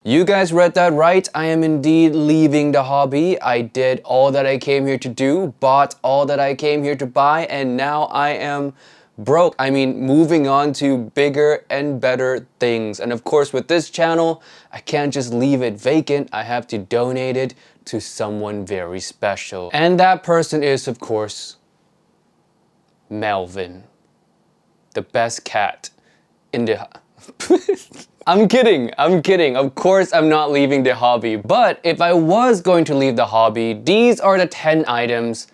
You guys read that right. I am indeed leaving the hobby. I did all that I came here to do, bought all that I came here to buy, and now I am broke. I mean, moving on to bigger and better things. And of course, with this channel, I can't just leave it vacant. I have to donate it to someone very special. And that person is, of course, Melvin, the best cat in the... I'm kidding. Of course, I'm not leaving the hobby. But if I was going to leave the hobby, these are the 10 items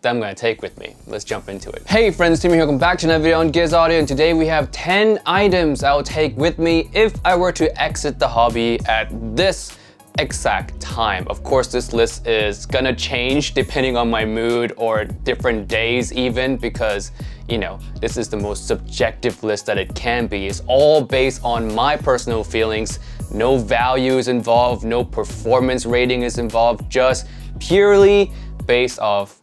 that I'm gonna take with me. Let's jump into it. Hey friends, Timmy here. Welcome back to another video on Giz Audio, and today we have 10 items I'll take with me if I were to exit the hobby at this exact time. Of course, this list is gonna change depending on my mood or different days even, because you know, this is the most subjective list that it can be. It's all based on my personal feelings. No value is involved, no performance rating is involved, just purely based off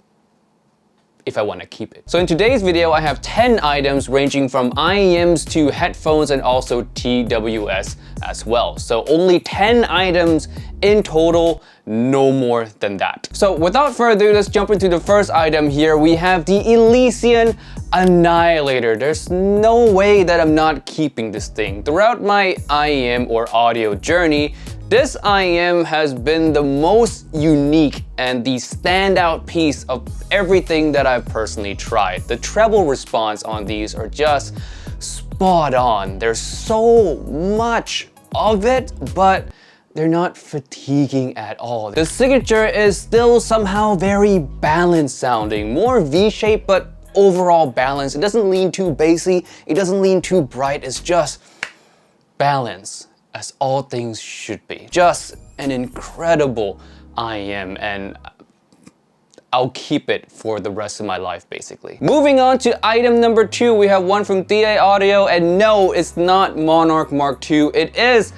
if I want to keep it. So in today's video, I have 10 items ranging from IEMs to headphones and also TWS as well. So only 10 items in total, no more than that. So without further ado, let's jump into the first item here. We have the Elysian Annihilator. There's no way that I'm not keeping this thing. Throughout my IEM or audio journey, this IEM has been the most unique and the standout piece of everything that I've personally tried. The treble response on these are just spot on. There's so much of it, but they're not fatiguing at all. The signature is still somehow very balanced sounding, more V-shaped, but overall balanced. It doesn't lean too bassy, it doesn't lean too bright, it's just balance, as all things should be. Just an incredible IEM, and I'll keep it for the rest of my life, basically. Moving on to item number 2, we have one from DA Audio, and no, it's not Monarch Mark II, it is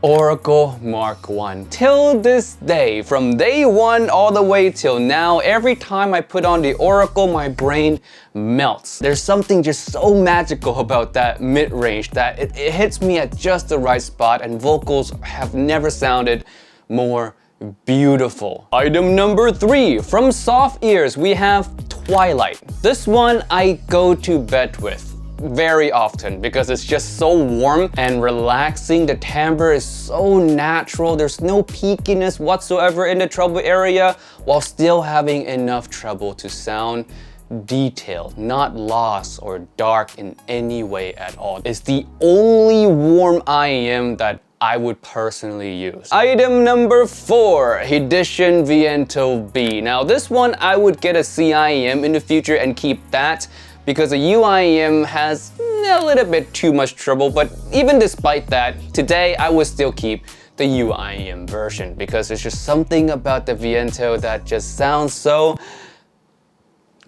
Oracle Mark I. Till this day, from day one all the way till now, every time I put on the Oracle, my brain melts. There's something just so magical about that mid-range that it hits me at just the right spot, and vocals have never sounded more beautiful. Item number 3, from Soft Ears, we have Twilight. This one I go to bed with very often because it's just so warm and relaxing. The timbre is so natural. There's no peakiness whatsoever in the treble area while still having enough treble to sound detailed, not lost or dark in any way at all. It's the only warm IEM that I would personally use. Item number 4, Edition Viento B. Now this one I would get a CIEM in the future and keep that, because the UIEM has a little bit too much trouble, but even despite that, today I would still keep the UIEM version because there's just something about the Viento that just sounds so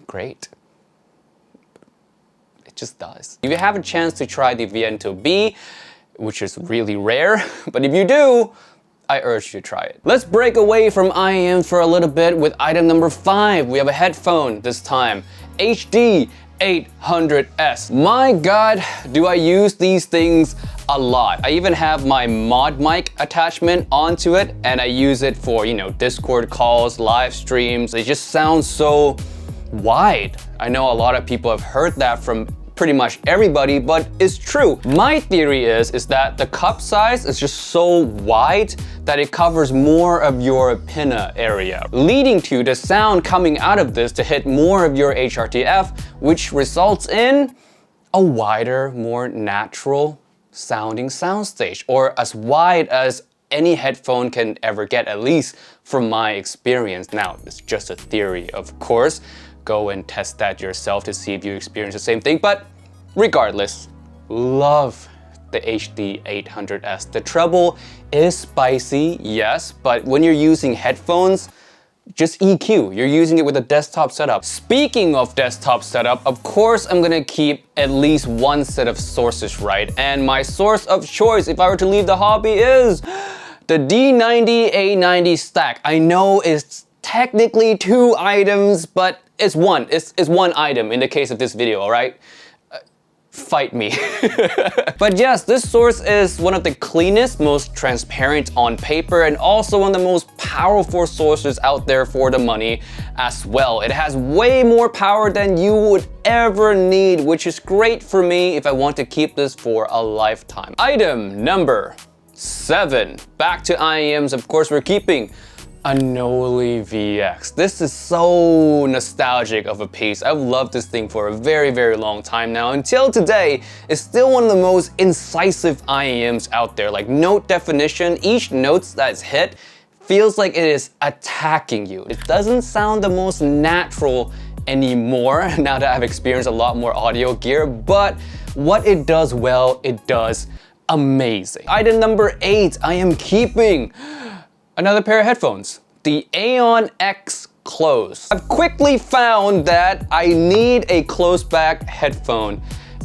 great. It just does. If you have a chance to try the Viento B, which is really rare, but if you do, I urge you to try it. Let's break away from IEM for a little bit with item number 5. We have a headphone this time, HD 800S. My God, do I use these things a lot. I even have my mod mic attachment onto it, and I use it for, you know, Discord calls, live streams. It just sounds so wide. I know a lot of people have heard that from pretty much everybody, but it's true. My theory is that the cup size is just so wide that it covers more of your pinna area, leading to the sound coming out of this to hit more of your HRTF, which results in a wider, more natural sounding soundstage, or as wide as any headphone can ever get, at least from my experience. Now, it's just a theory, of course. Go and test that yourself to see if you experience the same thing, but regardless, love the HD 800S. The treble is spicy, yes, but when you're using headphones, just EQ. You're using it with a desktop setup. Speaking of desktop setup, of course I'm gonna keep at least one set of sources right, and my source of choice if I were to leave the hobby is the D90A90 stack. I know it's technically 2 items, but it's one item in the case of this video, all right? fight me. But yes, this source is one of the cleanest, most transparent on paper, and also one of the most powerful sources out there for the money as well. It has way more power than you would ever need, which is great for me if I want to keep this for a lifetime. Item number 7. Back to IEMs, of course, we're keeping a Noli VX. This is so nostalgic of a piece. I've loved this thing for a very, very long time now. Until today, it's still one of the most incisive IEMs out there. Like note definition, each note that's hit feels like it is attacking you. It doesn't sound the most natural anymore now that I've experienced a lot more audio gear, but what it does well, it does amazing. Item number 8, I am keeping another pair of headphones, the Aeon X Close. I've quickly found that I need a close back headphone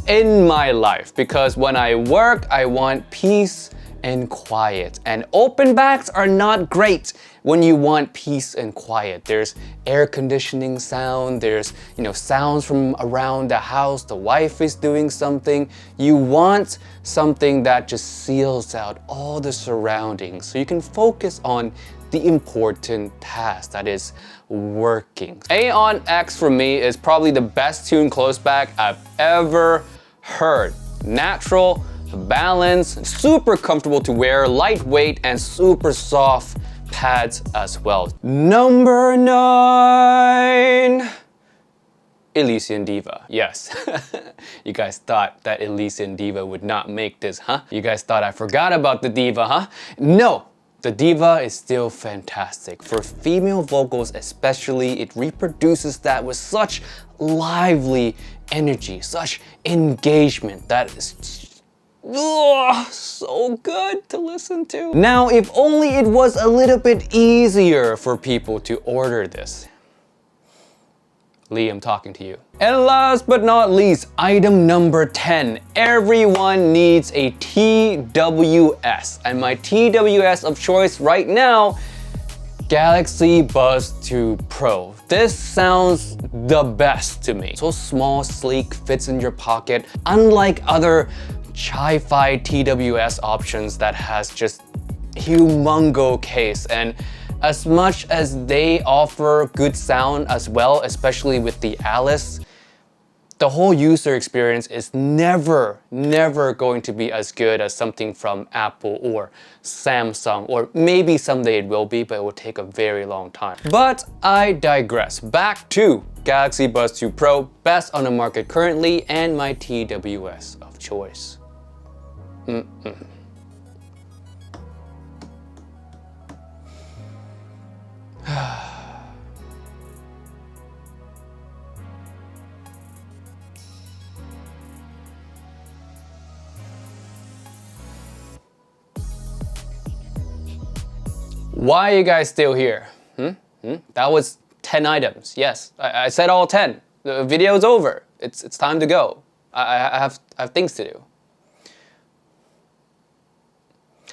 in my life because when I work, I want peace and quiet. And open backs are not great when you want peace and quiet. There's air conditioning sound, there's sounds from around the house, the wife is doing something. You want something that just seals out all the surroundings so you can focus on the important task that is working. Aeon X for me is probably the best tuned close back I've ever heard. Natural, balanced, super comfortable to wear, lightweight, and super soft pads as well. Number 9, Elysian Diva. Yes, you guys thought that Elysian Diva would not make this, huh? You guys thought I forgot about the Diva, huh? No, the Diva is still fantastic. For female vocals especially, it reproduces that with such lively energy, such engagement that is so good to listen to. Now, if only it was a little bit easier for people to order this. Lee, I'm talking to you. And last but not least, item number 10. Everyone needs a TWS. And my TWS of choice right now, Galaxy Buds 2 Pro. This sounds the best to me. So small, sleek, fits in your pocket. Unlike other Chi-Fi TWS options that has just humongo case, and as much as they offer good sound as well, especially with the Alice, the whole user experience is never going to be as good as something from Apple or Samsung, or maybe someday it will be, but it will take a very long time. But I digress. Back to Galaxy Buds 2 Pro, best on the market currently, and my TWS of choice. Why are you guys still here? That was 10 items. Yes, I said all 10. The video's over. It's time to go. I have things to do.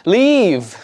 Leave!